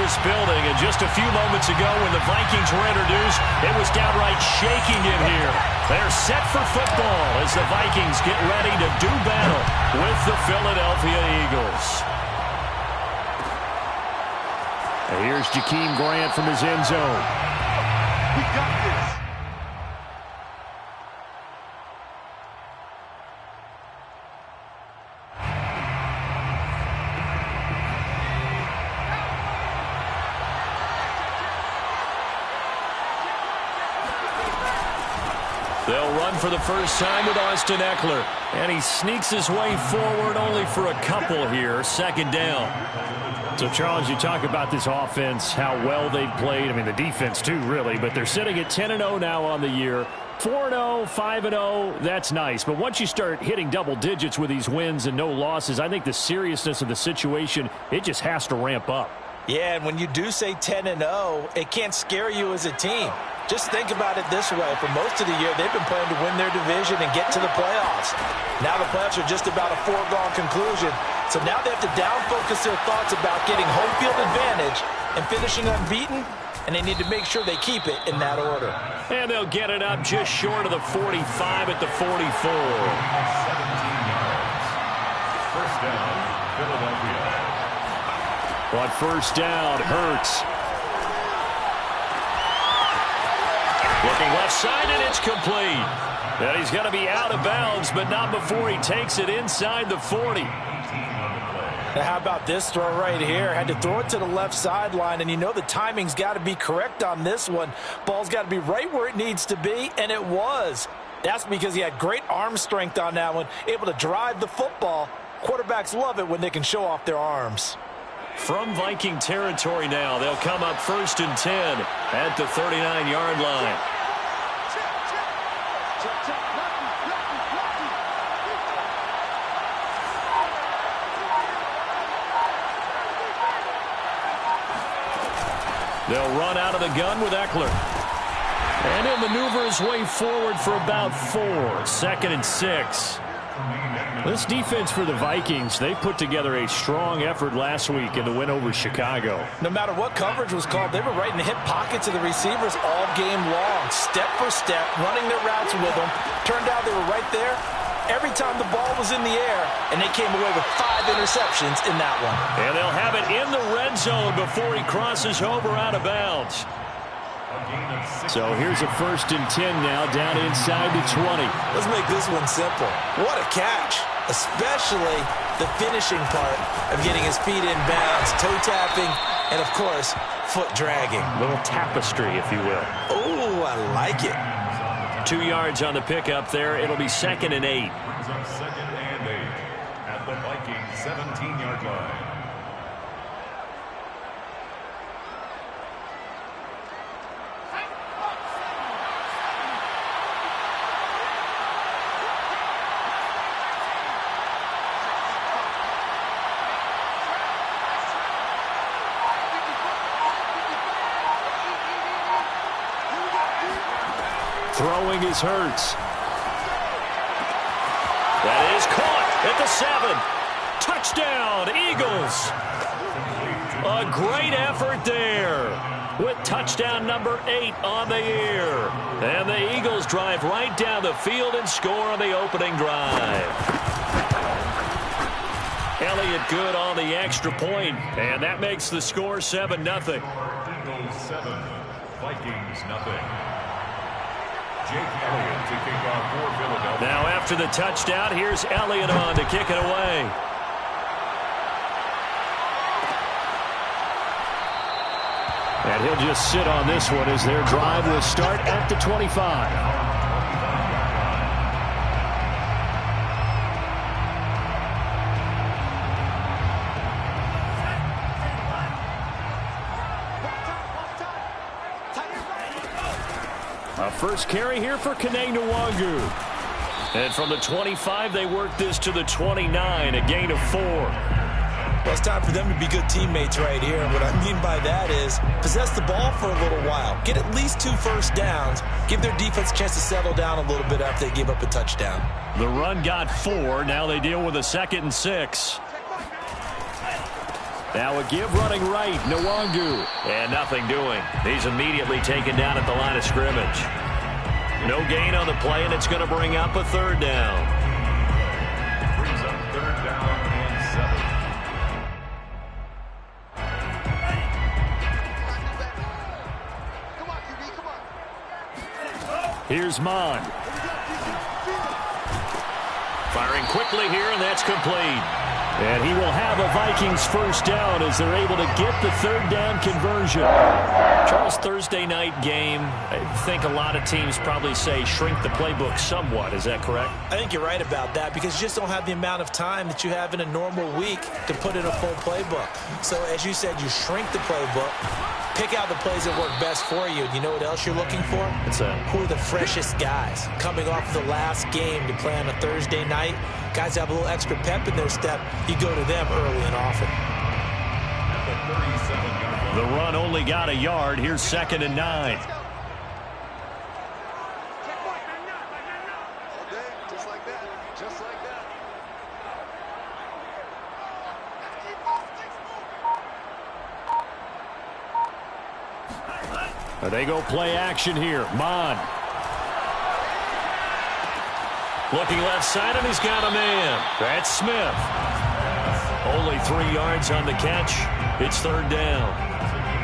this building, and just a few moments ago when the Vikings were introduced, it was downright shaking in here. They're set for football as the Vikings get ready to do battle with the Philadelphia Eagles. And here's Jakeem Grant from his end zone. We got this. They'll run for the first time with Austin Eckler. And he sneaks his way forward only for a couple here. Second down. So, Charles, you talk about this offense, how well they've played. I mean, the defense, too, really. But they're sitting at 10-0 now on the year. 4-0, 5-0, that's nice. But once you start hitting double digits with these wins and no losses, I think the seriousness of the situation, it just has to ramp up. Yeah, and when you do say 10-0, it can't scare you as a team. Just think about it this way. For most of the year, they've been playing to win their division and get to the playoffs. Now the playoffs are just about a foregone conclusion. So now they have to down-focus their thoughts about getting home field advantage and finishing unbeaten, and they need to make sure they keep it in that order. And they'll get it up just short of the 45 at the 44. 17 yards. First down, Philadelphia. On first down, Hurts. Looking left side, and it's complete. And he's going to be out of bounds, but not before he takes it inside the 40. Now, how about this throw right here? Had to throw it to the left sideline, and you know the timing's got to be correct on this one. Ball's got to be right where it needs to be, and it was. That's because he had great arm strength on that one, able to drive the football. Quarterbacks love it when they can show off their arms. From Viking territory now, they'll come up first and 10 at the 39-yard line. They'll run out of the gun with Eckler. And he'll maneuver his way forward for about 4. Second and 6. This defense for the Vikings, they put together a strong effort last week in the win over Chicago. No matter what coverage was called, they were right in the hip pockets of the receivers all game long, step for step, running their routes with them. Turned out they were right there every time the ball was in the air, and they came away with 5 interceptions in that one. And they'll have it in the red zone before he crosses over out of bounds. So here's a first and 10 now, down inside the 20. Let's make this one simple. What a catch, especially the finishing part of getting his feet in bounds, toe tapping, and, of course, foot dragging. A little tapestry, if you will. Oh, I like it. 2 yards on the pickup there. It'll be second and 8. Brings up second and 8 at the Vikings 17-yard line. Throwing is Hurts. That is caught at the 7. Touchdown, Eagles. A great effort there with touchdown number 8 on the year. And the Eagles drive right down the field and score on the opening drive. Elliott good on the extra point, and that makes the score 7-0. Eagles 7, Vikings nothing. Jake Elliott to kick off for Philadelphia. Now after the touchdown, here's Elliott on to kick it away. And he'll just sit on this one as their drive will start at the 25. A first carry here for Kene Nwangu. And from the 25, they work this to the 29, a gain of 4. Well, it's time for them to be good teammates right here. And what I mean by that is possess the ball for a little while. Get at least 2 first downs. Give their defense a chance to settle down a little bit after they give up a touchdown. The run got 4. Now they deal with a 2nd and 6. Now a give running right, Nwangu. And nothing doing. He's immediately taken down at the line of scrimmage. No gain on the play, and it's going to bring up a third down. Brings up third down and 7. Here's Mon. Firing quickly here, and that's complete. And he will have a Vikings first down as they're able to get the third down conversion. Charles, Thursday night game, I think a lot of teams probably say shrink the playbook somewhat. Is that correct? I think you're right about that because you just don't have the amount of time that you have in a normal week to put in a full playbook. So as you said, you shrink the playbook, pick out the plays that work best for you. You know what else you're looking for? What's that? Who are the freshest guys coming off the last game to play on a Thursday night? Guys have a little extra pep in their step. You go to them early and often. The run only got a yard. Here's 2nd and 9. They go play action here. Mon. Looking left side, and he's got a man. That's Smith. Only 3 yards on the catch. It's third down.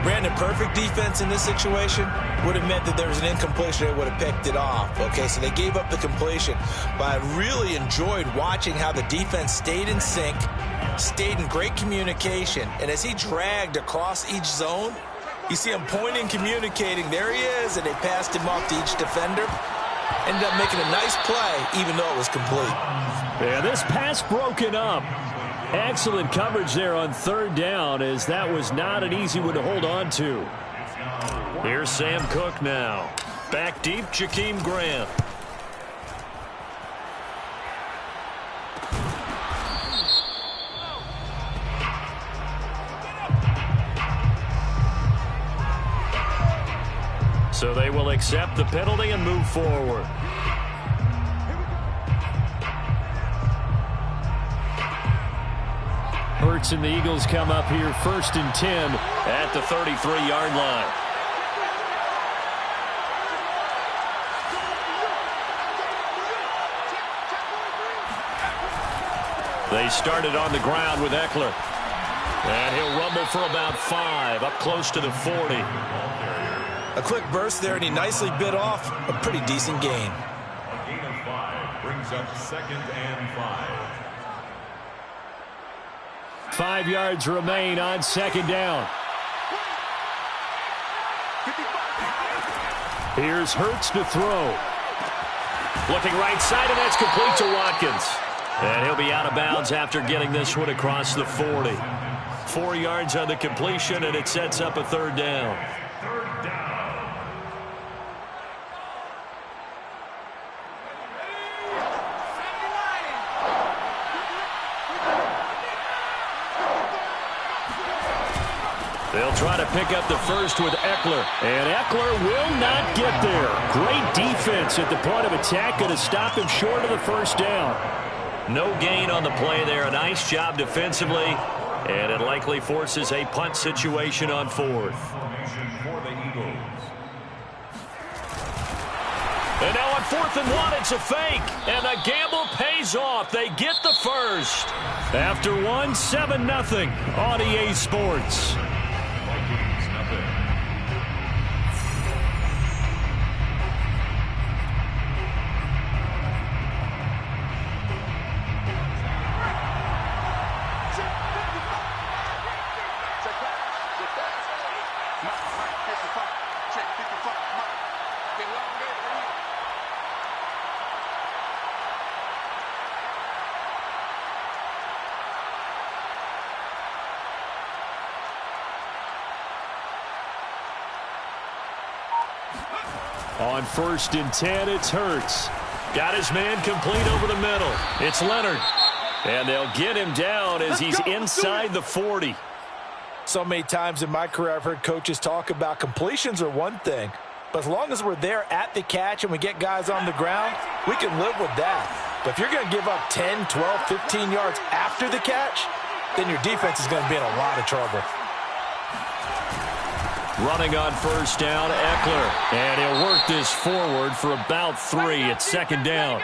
Brandon, perfect defense in this situation would have meant that there was an incompletion that would have picked it off. Okay, so they gave up the completion. But I really enjoyed watching how the defense stayed in sync, stayed in great communication. And as he dragged across each zone, you see him pointing, communicating. There he is, and they passed him off to each defender. Ended up making a nice play, even though it was complete. Yeah, this pass broken up. Excellent coverage there on third down, as that was not an easy one to hold on to. Here's Sam Cook now. Back deep, Jakeem Grant. So they will accept the penalty and move forward. Hurts and the Eagles come up here 1st and 10 at the 33-yard line. They started on the ground with Eckler. And he'll rumble for about 5, up close to the 40. A quick burst there, and he nicely bit off a pretty decent gain. A gain of 5 brings up 2nd and 5. 5 yards remain on 2nd down. Here's Hurts to throw. Looking right side, and that's complete to Watkins. And he'll be out of bounds after getting this one across the 40. 4 yards on the completion, and it sets up a third down. Third down. They'll try to pick up the first with Eckler. And Eckler will not get there. Great defense at the point of attack. Going to stop him short of the first down. No gain on the play there. A nice job defensively. And it likely forces a punt situation on 4th. For the Eagles. And now on 4th and 1, it's a fake. And the gamble pays off. They get the first. After 1, 7-0 on EA Sports. Vikings nothing. On 1st and 10, it's Hurts. Got his man complete over the middle. It's Leonard. And they'll get him down as he's inside the 40. So many times in my career I've heard coaches talk about completions are one thing, but as long as we're there at the catch and we get guys on the ground, we can live with that. But if you're going to give up 10, 12, 15 yards after the catch, then your defense is going to be in a lot of trouble. Running on first down, Eckler. And he'll work this forward for about 3. It's second down.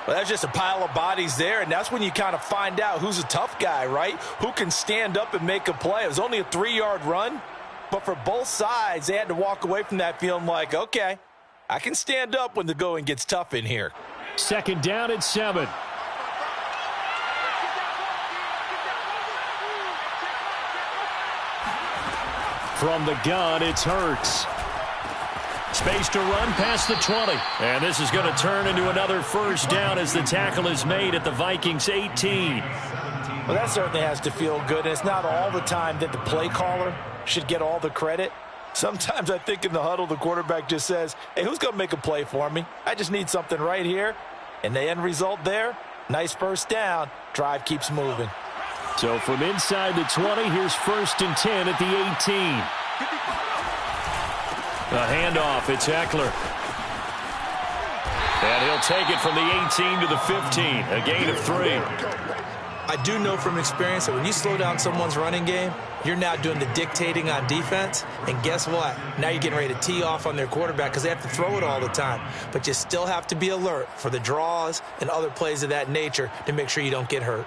Well, that's just a pile of bodies there, and that's when you kind of find out who's a tough guy, right? Who can stand up and make a play. It was only a 3-yard run, but for both sides, they had to walk away from that feeling like, okay, I can stand up when the going gets tough in here. Second down at 7. From the gun, it's Hurts. Space to run past the 20. And this is going to turn into another first down as the tackle is made at the Vikings 18. Well, that certainly has to feel good. And it's not all the time that the play caller should get all the credit. Sometimes I think in the huddle, the quarterback just says, hey, who's going to make a play for me? I just need something right here. And the end result there, nice first down. Drive keeps moving. So from inside the 20, here's 1st and 10 at the 18. The handoff, it's Eckler. And he'll take it from the 18 to the 15, a gain of 3. I do know from experience that when you slow down someone's running game, you're now doing the dictating on defense. And guess what? Now you're getting ready to tee off on their quarterback because they have to throw it all the time. But you still have to be alert for the draws and other plays of that nature to make sure you don't get hurt.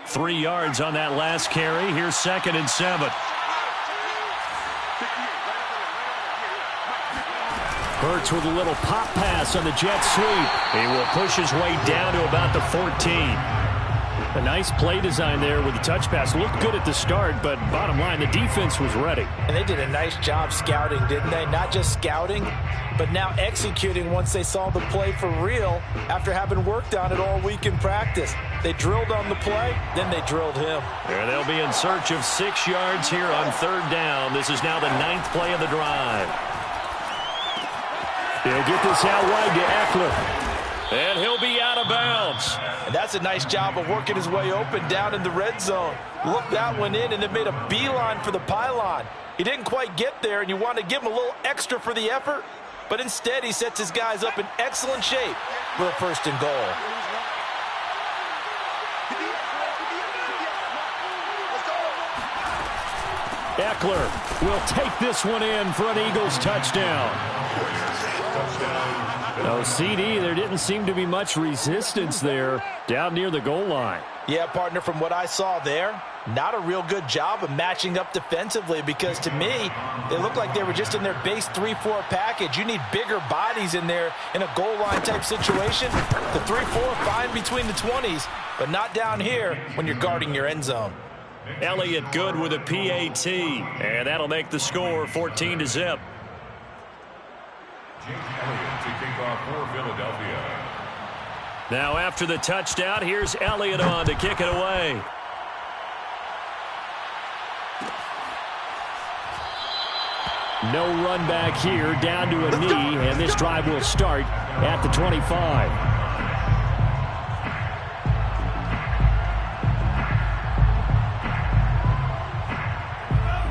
Three yards on that last carry. Here's 2nd and 7. Hurts with a little pop pass on the jet sweep. He will push his way down to about the 14. A nice play design there with the touch pass. Looked good at the start, but bottom line, the defense was ready. And they did a nice job scouting, didn't they? Not just scouting, but now executing once they saw the play for real after having worked on it all week in practice. They drilled on the play, then they drilled him. And they'll be in search of 6 yards here on 3rd down. This is now the 9th play of the drive. He'll get this out wide to Eckler. And he'll be out of bounds. And that's a nice job of working his way open down in the red zone. Looked that one in and then made a beeline for the pylon. He didn't quite get there, and you want to give him a little extra for the effort, but instead he sets his guys up in excellent shape for a 1st and goal. Eckler will take this one in for an Eagles touchdown. Oh, CD, there didn't seem to be much resistance there down near the goal line. Yeah, partner, from what I saw there, not a real good job of matching up defensively because to me, they looked like they were just in their base 3-4 package. You need bigger bodies in there in a goal line type situation. The 3-4 fine between the 20s, but not down here when you're guarding your end zone. Elliott good with a PAT, and that'll make the score 14-0. Jake Elliott to kick off for Philadelphia. Now after the touchdown, here's Elliott on to kick it away. No run back here, down to a knee, and this drive will start at the 25.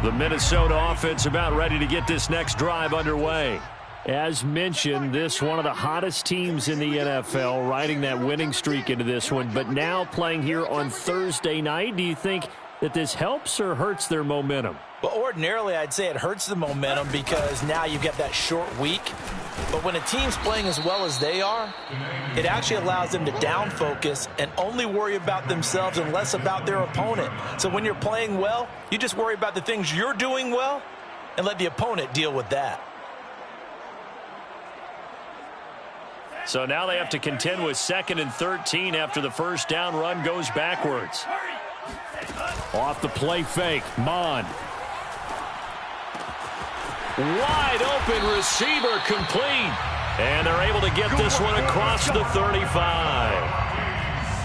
The Minnesota offense about ready to get this next drive underway. As mentioned, this one of the hottest teams in the NFL, riding that winning streak into this one, but now playing here on Thursday night. Do you think that this helps or hurts their momentum? Well, ordinarily, I'd say it hurts the momentum because now you've got that short week. But when a team's playing as well as they are, it actually allows them to down focus and only worry about themselves and less about their opponent. So when you're playing well, you just worry about the things you're doing well and let the opponent deal with that. So now they have to contend with 2nd and 13 after the first down run goes backwards. Off the play fake, Mon. Wide open receiver complete. And they're able to get this one across the 35.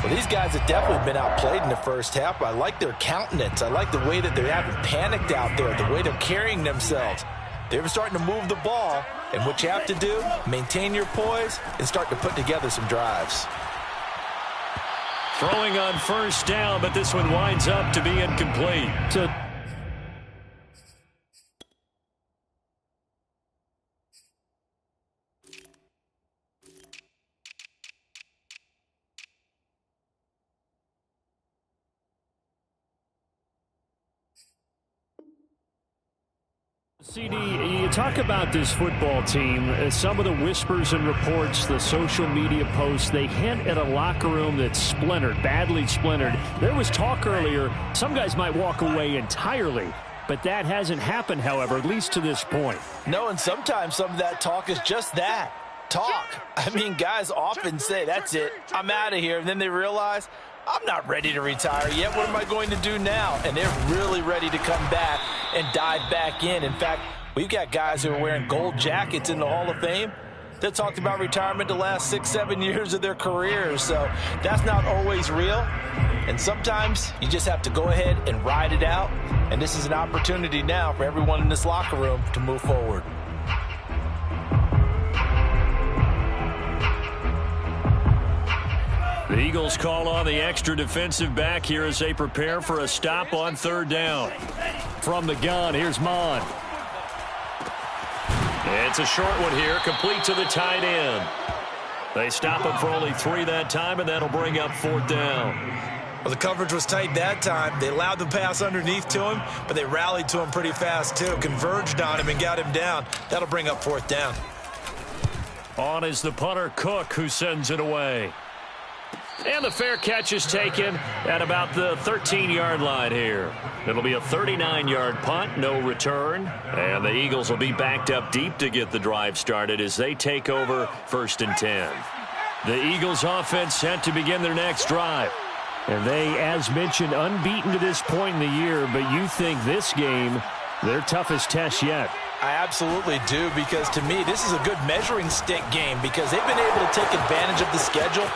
Well, these guys have definitely been outplayed in the first half. I like their countenance. I like the way that they haven't panicked out there, the way they're carrying themselves. They're starting to move the ball, and what you have to do, maintain your poise and start to put together some drives. Throwing on first down, but this one winds up to be incomplete. CD, you talk about this football team, some of the whispers and reports, the social media posts, they hint at a locker room that's splintered, badly splintered. There was talk earlier, some guys might walk away entirely, but that hasn't happened, however, at least to this point. No, and sometimes some of that talk is just that, talk. I mean, guys often say, that's it, I'm out of here, and then they realize, I'm not ready to retire yet. What am I going to do now? And they're really ready to come back and dive back in. In fact, we've got guys who are wearing gold jackets in the Hall of Fame that talked about retirement the last 6-7 years of their careers. So that's not always real. And sometimes you just have to go ahead and ride it out. And this is an opportunity now for everyone in this locker room to move forward. The Eagles call on the extra defensive back here as they prepare for a stop on third down. From the gun, here's Mon. It's a short one here, complete to the tight end. They stop him for only 3 that time, and that'll bring up fourth down. Well, the coverage was tight that time. They allowed the pass underneath to him, but they rallied to him pretty fast, too. Converged on him and got him down. That'll bring up fourth down. On is the punter, Cook, who sends it away. And the fair catch is taken at about the 13-yard line here. It'll be a 39-yard punt, no return. And the Eagles will be backed up deep to get the drive started as they take over 1st and 10. The Eagles offense set to begin their next drive. And they, as mentioned, unbeaten to this point in the year, but you think this game, their toughest test yet. I absolutely do, because to me, this is a good measuring stick game because they've been able to take advantage of the schedule.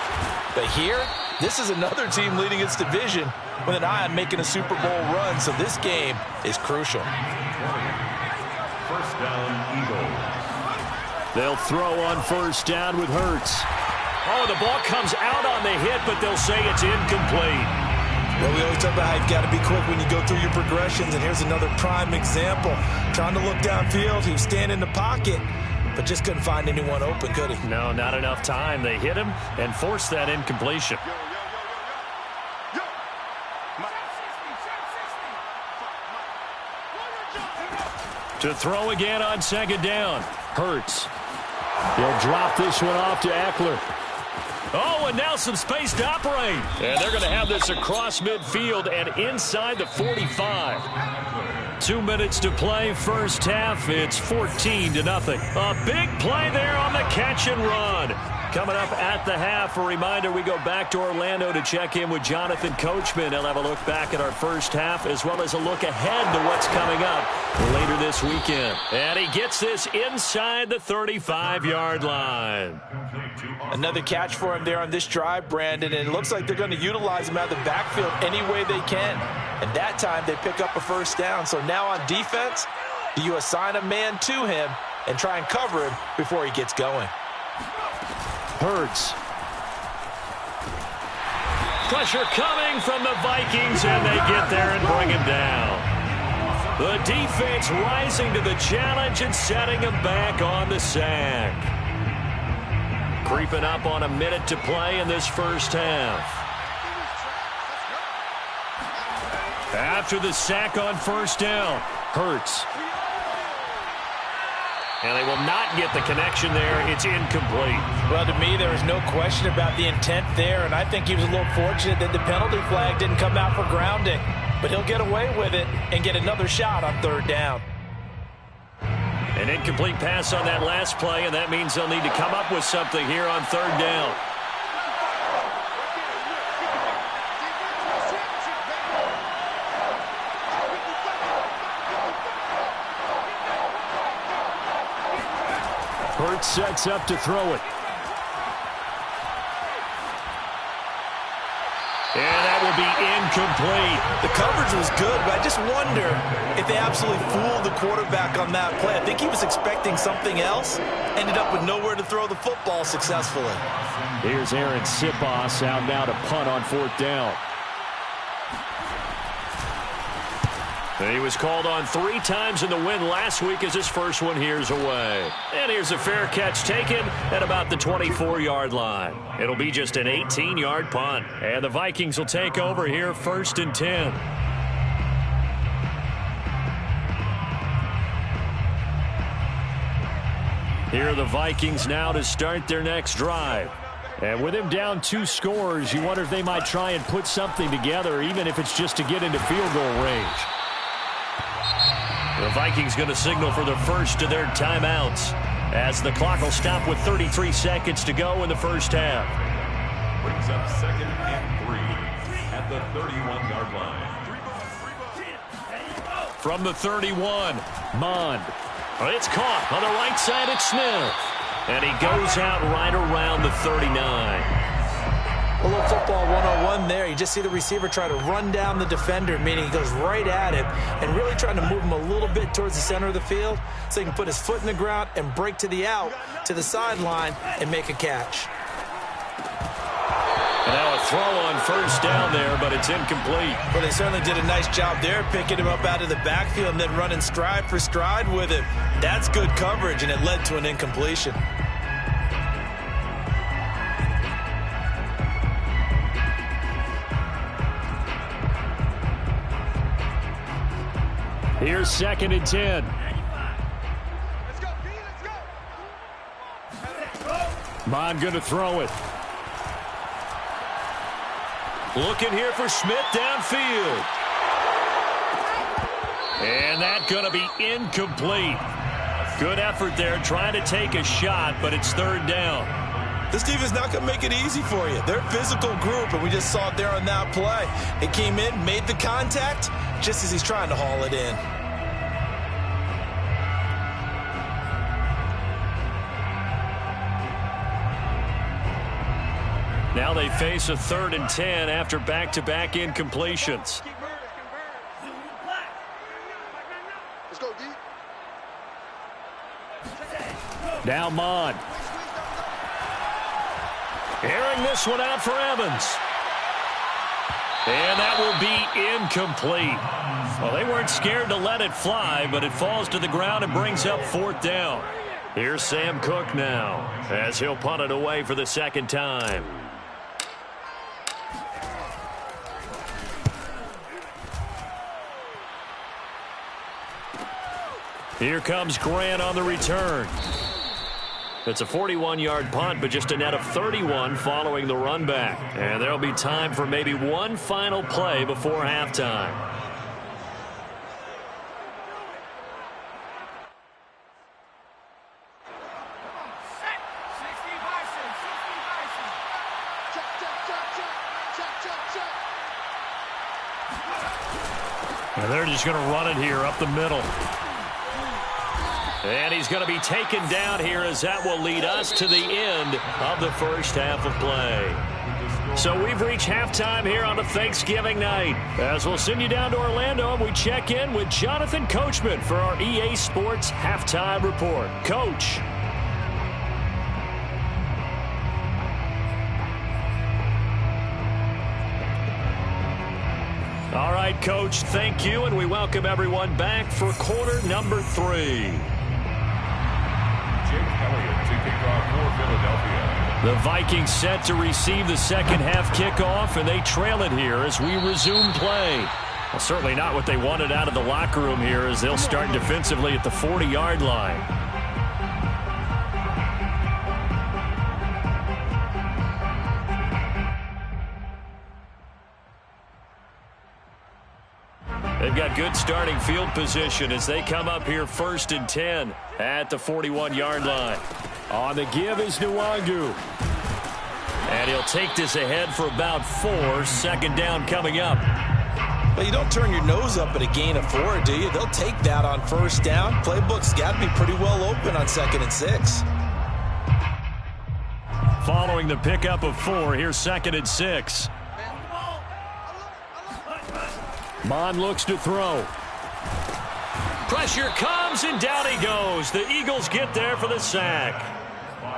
But here, this is another team leading its division with an eye on making a Super Bowl run, so this game is crucial. First down, Eagles. They'll throw on first down with Hurts. Oh, the ball comes out on the hit, but they'll say it's incomplete. Well, we always talk about how you've got to be quick when you go through your progressions, and here's another prime example. Trying to look downfield, he was standing in the pocket, but just couldn't find anyone open, could he? No, not enough time. They hit him and forced that incompletion. To throw again on second down. Hurts. He'll drop this one off to Eckler. Oh, and now some space to operate. And they're going to have this across midfield and inside the 45. 2 minutes to play, first half. It's 14-0. A big play there on the catch and run. Coming up at the half, a reminder, we go back to Orlando to check in with Jonathan Coachman. He'll have a look back at our first half as well as a look ahead to what's coming up later this weekend. And he gets this inside the 35-yard line. Another catch for him there on this drive, Brandon, and it looks like they're going to utilize him out of the backfield any way they can. And that time they pick up a first down. So now on defense, do you assign a man to him and try and cover him before he gets going? Hurts. Pressure coming from the Vikings, and they get there and bring him down. The defense rising to the challenge and setting him back on the sack. Creeping up on a minute to play in this first half. After the sack on first down, Hurts. And they will not get the connection there. It's incomplete. Well, to me, there is no question about the intent there, and I think he was a little fortunate that the penalty flag didn't come out for grounding. But he'll get away with it and get another shot on third down. An incomplete pass on that last play, and that means they'll need to come up with something here on third down. Hurts sets up to throw it. And that will be incomplete. The coverage was good, but I just wonder if they absolutely fooled the quarterback on that play. I think he was expecting something else. Ended up with nowhere to throw the football successfully. Here's Aaron Sipos out now to punt on fourth down. He was called on 3 times in the win last week as his first one here's away. And here's a fair catch taken at about the 24-yard line. It'll be just an 18-yard punt. And the Vikings will take over here first and 10. Here are the Vikings now to start their next drive. And with him down 2 scores, you wonder if they might try and put something together, even if it's just to get into field goal range. The Vikings going to signal for the first of their timeouts as the clock will stop with 33 seconds to go in the first half. Brings up 2nd and 3 at the 31-yard line. From the 31, Mond. It's caught on the right side at Smith. And he goes out right around the 39. A little football 101 there. You just see the receiver try to run down the defender, meaning he goes right at him and really trying to move him a little bit towards the center of the field so he can put his foot in the ground and break to the out, to the sideline, and make a catch. And now a throw on first down there, but it's incomplete. Well, they certainly did a nice job there, picking him up out of the backfield and then running stride for stride with him. That's good coverage, and it led to an incompletion. Here's 2nd and 10. Mond going to throw it. Looking here for Smith downfield. And that's going to be incomplete. Good effort there trying to take a shot, but it's 3rd down. This team is not going to make it easy for you. They're a physical group, and we just saw it there on that play. It came in, made the contact, just as he's trying to haul it in. Now they face a 3rd and 10 after back-to-back incompletions. Now Mond. Airing this one out for Evans. And that will be incomplete. Well, they weren't scared to let it fly, but it falls to the ground and brings up 4th down. Here's Sam Cook now as he'll punt it away for the 2nd time. Here comes Grant on the return. It's a 41-yard punt, but just a net of 31 following the run back. And there'll be time for maybe one final play before halftime. And they're just going to run it here up the middle. And he's going to be taken down here as that will lead us to the end of the first half of play. So we've reached halftime here on a Thanksgiving night. As we'll send you down to Orlando, and we check in with Jonathan Coachman for our EA Sports Halftime Report. Coach. All right, Coach, thank you, and we welcome everyone back for quarter number 3. The Vikings set to receive the second half kickoff, and they trail it here as we resume play. Well, certainly not what they wanted out of the locker room here as they'll start defensively at the 40-yard line. They've got good starting field position as they come up here 1st and 10 at the 41-yard line. On the give is Nwangu. And he'll take this ahead for about 4. 2nd down coming up. Well, you don't turn your nose up at a gain of 4, do you? They'll take that on 1st down. Playbook's got to be pretty well open on 2nd and 6. Following the pickup of 4, here's 2nd and 6. Mond looks to throw. Pressure comes, and down he goes. The Eagles get there for the sack.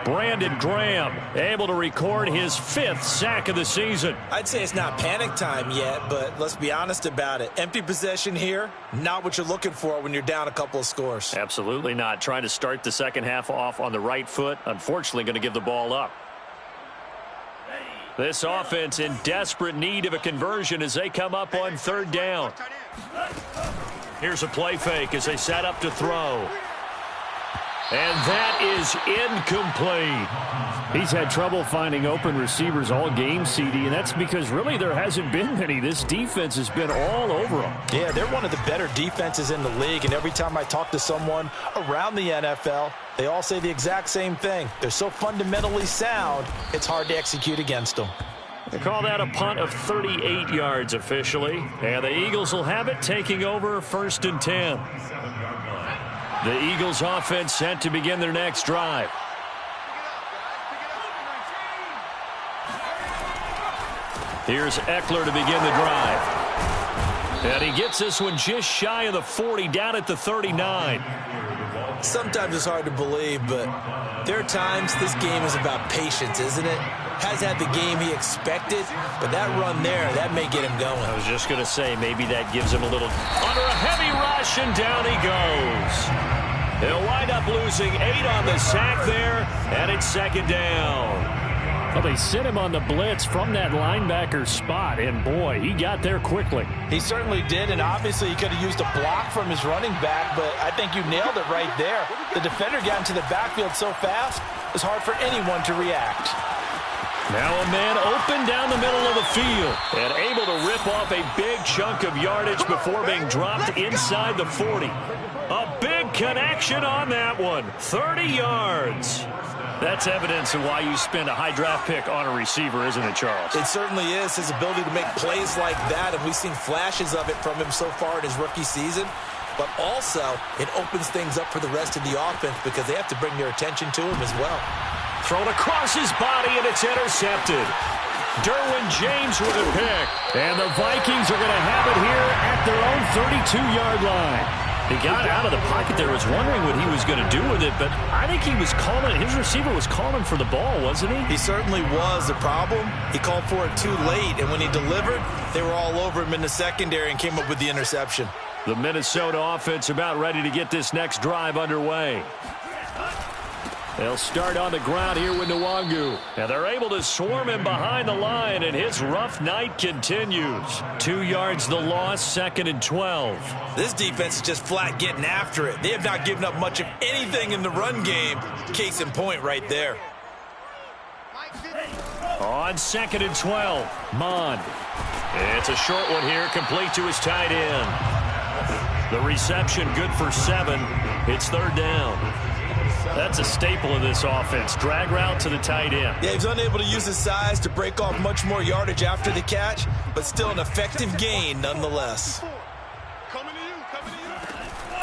Brandon Graham able to record his 5th sack of the season. I'd say it's not panic time yet, but let's be honest about it. Empty possession here, not what you're looking for when you're down a couple of scores. Absolutely not. Trying to start the second half off on the right foot. Unfortunately, going to give the ball up. This offense in desperate need of a conversion as they come up on 3rd down. Here's a play fake as they set up to throw. And that is incomplete. He's had trouble finding open receivers all game, CD, and that's because really there hasn't been many. This defense has been all over them. Yeah, they're one of the better defenses in the league, and every time I talk to someone around the NFL, they all say the exact same thing. They're so fundamentally sound, it's hard to execute against them. They call that a punt of 38 yards officially, and the Eagles will have it, taking over 1st and 10. The Eagles offense set to begin their next drive. Here's Eckler to begin the drive. And he gets this one just shy of the 40, down at the 39. Sometimes it's hard to believe, but there are times this game is about patience, isn't it? Has had the game he expected, but that run there, that may get him going. I was just going to say, maybe that gives him a little under a heavy rush, and down he goes. He'll wind up losing 8 on the sack there, and it's 2nd down. Well, they sent him on the blitz from that linebacker spot, and boy, he got there quickly. He certainly did, and obviously he could have used a block from his running back, but I think you nailed it right there. The defender got into the backfield so fast, it was hard for anyone to react. Now a man open down the middle of the field and able to rip off a big chunk of yardage before being dropped inside the 40. A big connection on that one. 30 yards. That's evidence of why you spend a high draft pick on a receiver, isn't it, Charles? It certainly is, his ability to make plays like that, and we've seen flashes of it from him so far in his rookie season. But also, it opens things up for the rest of the offense because they have to bring their attention to him as well. Thrown across his body, and it's intercepted. Derwin James with a pick. And the Vikings are going to have it here at their own 32-yard line. He got out of the pocket there, was wondering what he was going to do with it, but I think he was calling, his receiver was calling for the ball, wasn't he? He certainly was. The problem, he called for it too late, and when he delivered, they were all over him in the secondary and came up with the interception. The Minnesota offense about ready to get this next drive underway. They'll start on the ground here with Nwangu. And they're able to swarm him behind the line, and his rough night continues. 2 yards the loss, 2nd and 12. This defense is just flat getting after it. They have not given up much of anything in the run game. Case in point right there. On 2nd and 12, Mond. It's a short one here, complete to his tight end. The reception good for 7. It's 3rd down. That's a staple of this offense. Drag route to the tight end. Yeah, he's unable to use his size to break off much more yardage after the catch, but still an effective gain nonetheless.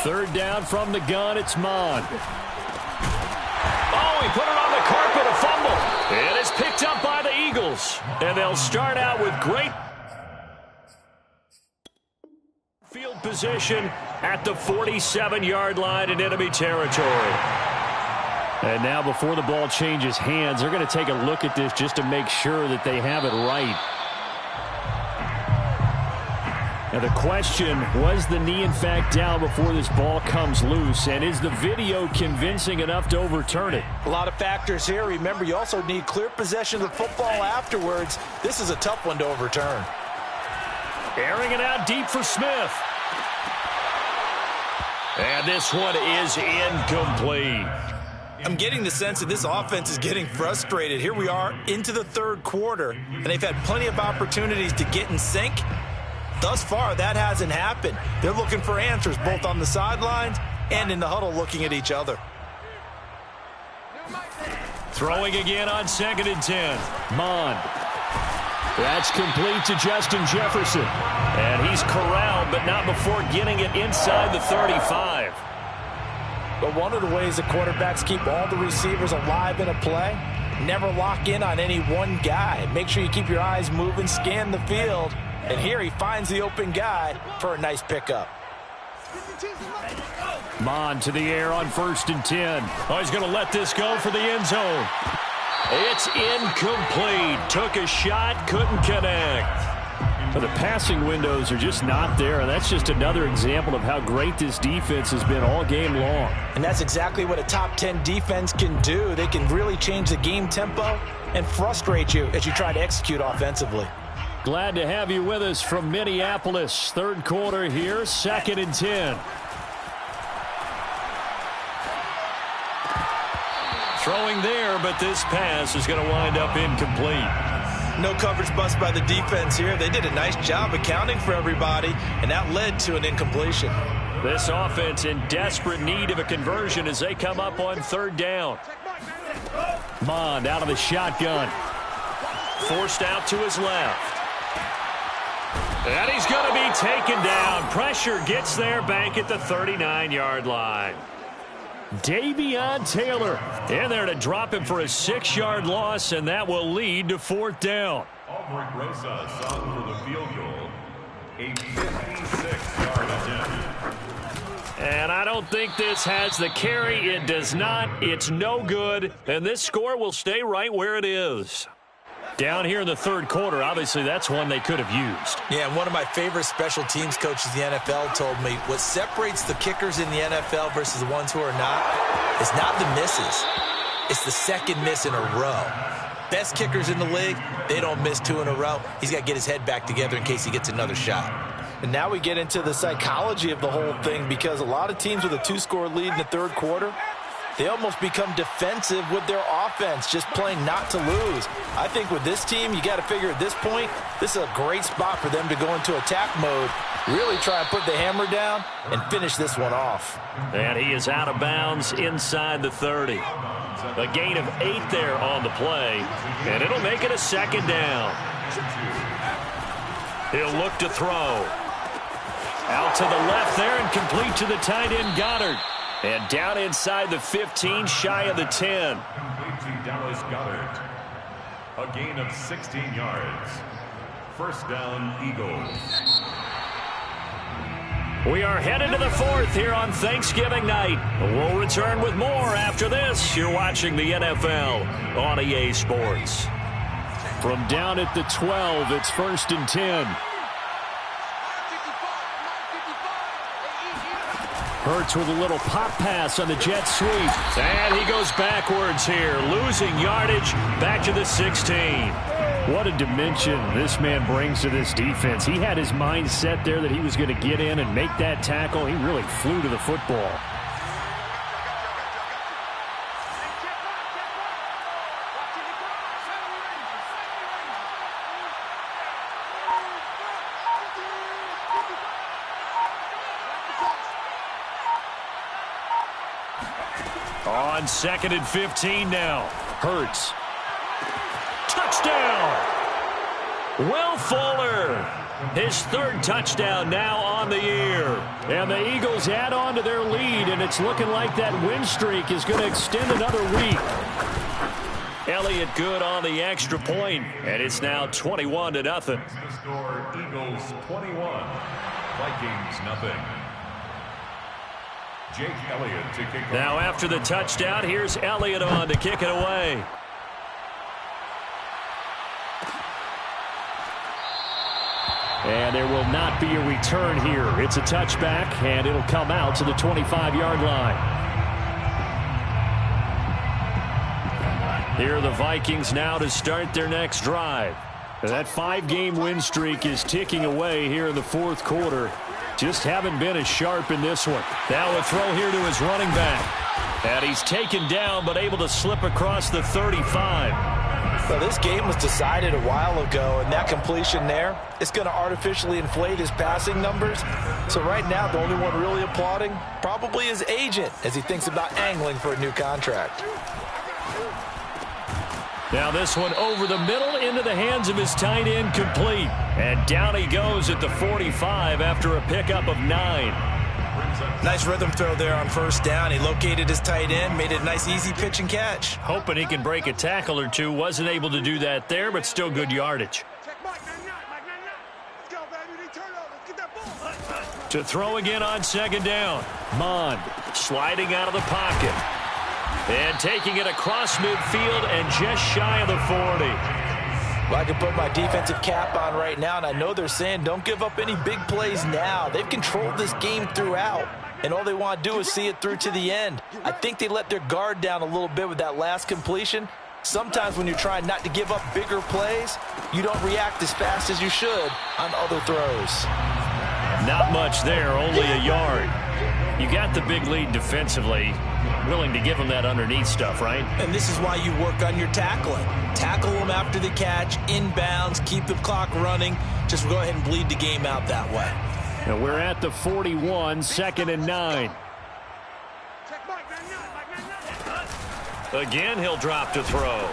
3rd down from the gun, it's Mond. Oh, he put it on the carpet, a fumble. And it's picked up by the Eagles. And they'll start out with great field position at the 47-yard line in enemy territory. And now before the ball changes hands, they're going to take a look at this just to make sure that they have it right. Now the question, was the knee in fact down before this ball comes loose? And is the video convincing enough to overturn it? A lot of factors here. Remember, you also need clear possession of the football afterwards. This is a tough one to overturn. Airing it out deep for Smith. And this one is incomplete. I'm getting the sense that this offense is getting frustrated. Here we are into the 3rd quarter, and they've had plenty of opportunities to get in sync. Thus far, that hasn't happened. They're looking for answers both on the sidelines and in the huddle looking at each other. Throwing again on 2nd and 10. Mond. That's complete to Justin Jefferson. And he's corralled, but not before getting it inside the 35. But one of the ways the quarterbacks keep all the receivers alive in a play, never lock in on any one guy. Make sure you keep your eyes moving, scan the field. And here he finds the open guy for a nice pickup. Mond to the air on 1st and 10. Oh, he's going to let this go for the end zone. It's incomplete. Took a shot, couldn't connect. Well, the passing windows are just not there, and that's just another example of how great this defense has been all game long. And that's exactly what a top 10 defense can do. They can really change the game tempo and frustrate you as you try to execute offensively. Glad to have you with us from Minneapolis. 3rd quarter here, 2nd and 10. Throwing there, but this pass is going to wind up incomplete. No coverage bust by the defense here. They did a nice job accounting for everybody, and that led to an incompletion. This offense in desperate need of a conversion as they come up on third down. Mond out of the shotgun. Forced out to his left. And he's going to be taken down. Pressure gets there back at the 39-yard line. Davion Taylor in there to drop him for a 6-yard loss, and that will lead to fourth down. Albrecht Rosa sought for the field goal. A 56-yard attempt. And I don't think this has the carry. It does not. It's no good. And this score will stay right where it is. Down here in the third quarter, obviously that's one they could have used. Yeah, and one of my favorite special teams coaches in the NFL told me what separates the kickers in the NFL versus the ones who are not is not the misses. It's the second miss in a row. Best kickers in the league, they don't miss 2 in a row. He's got to get his head back together in case he gets another shot. And now we get into the psychology of the whole thing, because a lot of teams with a 2-score lead in the third quarter, they almost become defensive with their offense, just playing not to lose. I think with this team, you got to figure at this point, this is a great spot for them to go into attack mode, really try and put the hammer down and finish this one off. And he is out of bounds inside the 30. A gain of 8 there on the play, and it'll make it a second down. He'll look to throw. Out to the left there and complete to the tight end Goddard. And down inside the 15, shy of the 10. Complete to Dallas Goddard. A gain of 16 yards. First down, Eagles. We are headed to the fourth here on Thanksgiving night. We'll return with more after this. You're watching the NFL on EA Sports. From down at the 12, it's 1st and 10. Hurts with a little pop pass on the jet sweep. And he goes backwards here, losing yardage back to the 16. What a dimension this man brings to this defense. He had his mind set there that he was going to get in and make that tackle. He really flew to the football. On 2nd and 15 now. Hurts. Touchdown! Will Fuller. His 3rd touchdown now on the year. And the Eagles add on to their lead, and it's looking like that win streak is going to extend another week. Elliott good on the extra point, and it's now 21-0. The score, Eagles 21, Vikings nothing. Jake Elliott to kick off. Now after the touchdown, here's Elliott on to kick it away. And there will not be a return here. It's a touchback, and it'll come out to the 25-yard line. Here are the Vikings now to start their next drive. That 5-game win streak is ticking away here in the fourth quarter. Just haven't been as sharp in this one. Now a throw here to his running back. And he's taken down but able to slip across the 35. So this game was decided a while ago, and that completion there, it's going to artificially inflate his passing numbers. So right now, the only one really applauding probably his agent as he thinks about angling for a new contract. Now this one over the middle into the hands of his tight end, complete. And down he goes at the 45 after a pickup of 9. Nice rhythm throw there on first down. He located his tight end, made it a nice easy pitch and catch. Hoping he can break a tackle or two. Wasn't able to do that there, but still good yardage. To throw again on 2nd down. Mond sliding out of the pocket. And taking it across midfield and just shy of the 40. Well, I can put my defensive cap on right now, and I know they're saying don't give up any big plays now. They've controlled this game throughout, and all they want to do is see it through to the end. I think they let their guard down a little bit with that last completion. Sometimes when you're trying not to give up bigger plays, you don't react as fast as you should on other throws. Not much there, only a yard. You got the big lead defensively. Willing to give them that underneath stuff, right? And this is why you work on your tackling. Tackle them after the catch, inbounds, keep the clock running. Just go ahead and bleed the game out that way. And we're at the 41, 2nd and 9. Again, he'll drop to throw.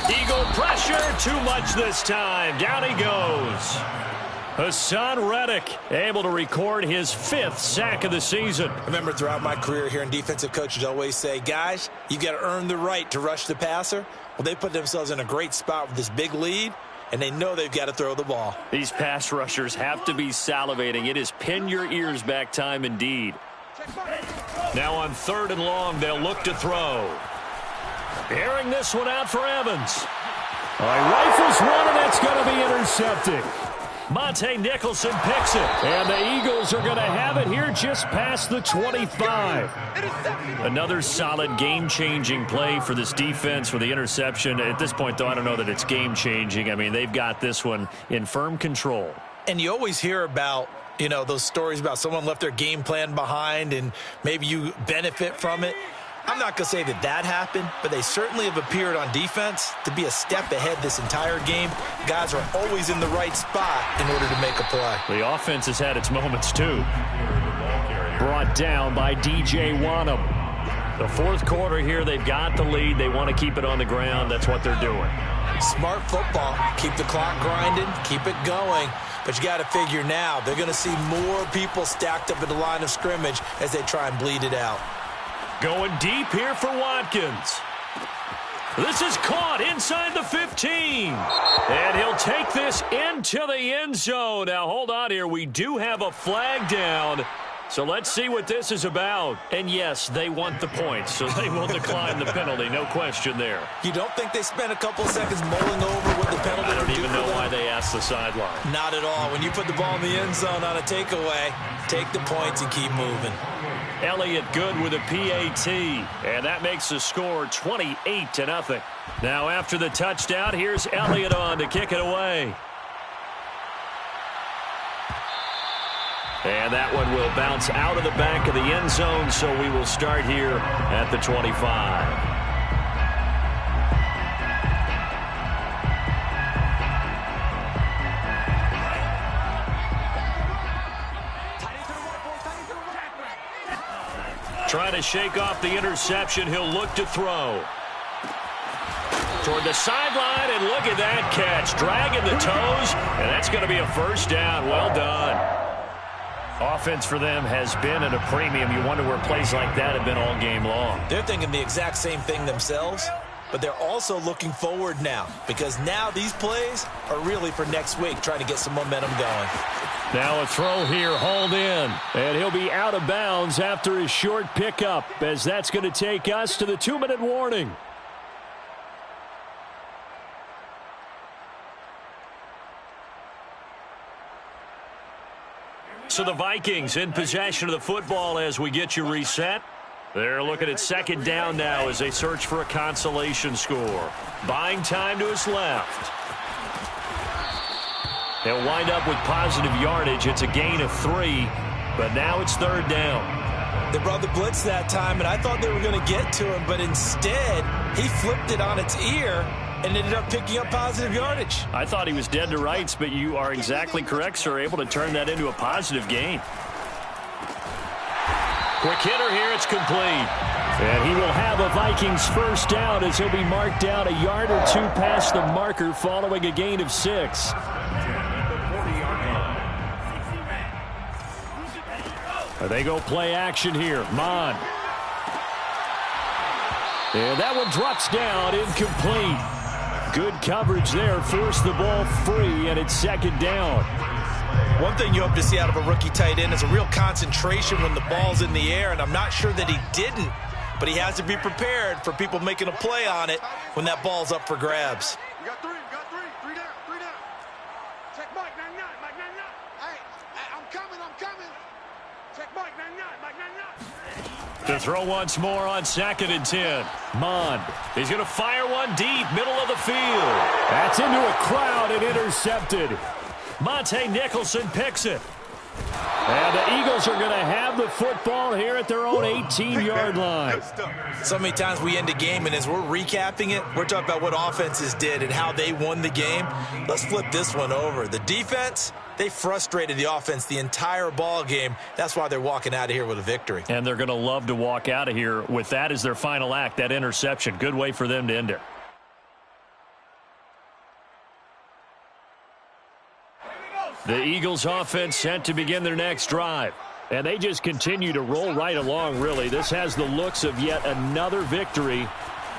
Eagle pressure, too much this time. Down he goes. Hassan Reddick able to record his 5th sack of the season. I remember throughout my career hearing defensive coaches always say, guys, you got to earn the right to rush the passer. Well, they put themselves in a great spot with this big lead, and they know they've got to throw the ball. These pass rushers have to be salivating. It is pin your ears back time indeed. Now on 3rd and long, they'll look to throw. Airing this one out for Evans. Rifles one, and that's going to be intercepted. Monte Nicholson picks it, and the Eagles are going to have it here just past the 25. Another solid game-changing play for this defense with the interception. At this point, though, I don't know that it's game-changing. I mean, they've got this one in firm control. And you always hear about, you know, those stories about someone left their game plan behind and maybe you benefit from it. I'm not going to say that that happened, but they certainly have appeared on defense to be a step ahead this entire game. Guys are always in the right spot in order to make a play. The offense has had its moments, too. Brought down by DJ Wanham. The 4th quarter here, they've got the lead. They want to keep it on the ground. That's what they're doing. Smart football. Keep the clock grinding. Keep it going. But you got to figure now, they're going to see more people stacked up at the line of scrimmage as they try and bleed it out. Going deep here for Watkins. This is caught inside the 15. And he'll take this into the end zone. Now, hold on here. We do have a flag down. So let's see what this is about. And, yes, they want the points, so they will decline the penalty. No question there. You don't think they spent a couple of seconds mulling over what the penalty I don't would do even know for them? why they asked the sideline. Not at all. When you put the ball in the end zone on a takeaway, take the points and keep moving. Elliott good with a PAT, and that makes the score 28-0. Now after the touchdown, here's Elliott on to kick it away. And that one will bounce out of the back of the end zone, so we will start here at the 25. Trying to shake off the interception. He'll look to throw. Toward the sideline, and look at that catch. Dragging the toes, and that's going to be a first down. Well done. Offense for them has been at a premium. You wonder where plays like that have been all game long. They're thinking the exact same thing themselves, but they're also looking forward now because now these plays are really for next week, trying to get some momentum going. Now a throw here, hauled in, and he'll be out of bounds after his short pickup, as that's going to take us to the 2-minute warning. So the Vikings in possession of the football as we get you reset. They're looking at 2nd down now as they search for a consolation score. Buying time to his left. They'll wind up with positive yardage. It's a gain of 3, but now it's 3rd down. They brought the blitz that time, and I thought they were going to get to him, but instead he flipped it on its ear and ended up picking up positive yardage. I thought he was dead to rights, but you are exactly correct, sir. Able to turn that into a positive gain. Quick hitter here. It's complete. And he will have a Vikings first down as he'll be marked down a yard or 2 past the marker following a gain of 6. They go play action here. Mon. And that one drops down, incomplete. Good coverage there. Forced the ball free, and it's 2nd down. One thing you hope to see out of a rookie tight end is a real concentration when the ball's in the air, and I'm not sure that he didn't, but he has to be prepared for people making a play on it when that ball's up for grabs. You got three down. Check Mike 99, Mike 99. Hey, I'm coming. Check Mike 99, Mike 99. To throw once more on 2nd and 10. Mon. He's going to fire one deep, middle of the field. That's into a crowd and intercepted. Monte Nicholson picks it. And the Eagles are going to have the football here at their own 18-yard line. So many times we end a game, and as we're recapping it, we're talking about what offenses did and how they won the game. Let's flip this one over. The defense, they frustrated the offense the entire ball game. That's why they're walking out of here with a victory. And they're going to love to walk out of here with that as their final act, that interception. Good way for them to end it. The Eagles offense set to begin their next drive. And they just continue to roll right along, really. This has the looks of yet another victory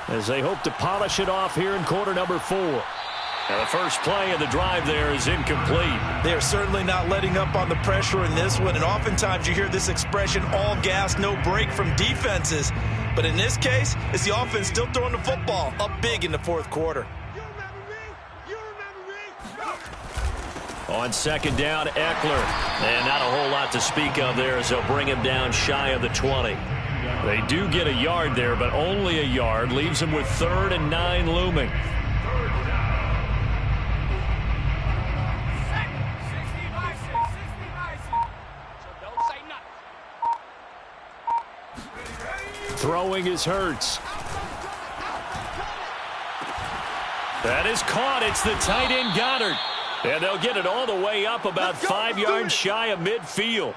as they hope to polish it off here in quarter number 4. And the first play of the drive there is incomplete. They are certainly not letting up on the pressure in this one. And oftentimes you hear this expression, all gas, no break from defenses. But in this case, it's the offense still throwing the football up big in the fourth quarter. On second down, Eckler. And not a whole lot to speak of there as they'll bring him down shy of the 20. They do get a yard there, but only a yard. Leaves them with 3rd and 9 looming. Throwing is Hurts. That is caught. It's the tight end Goddard. And they'll get it all the way up about 5 yards shy of midfield.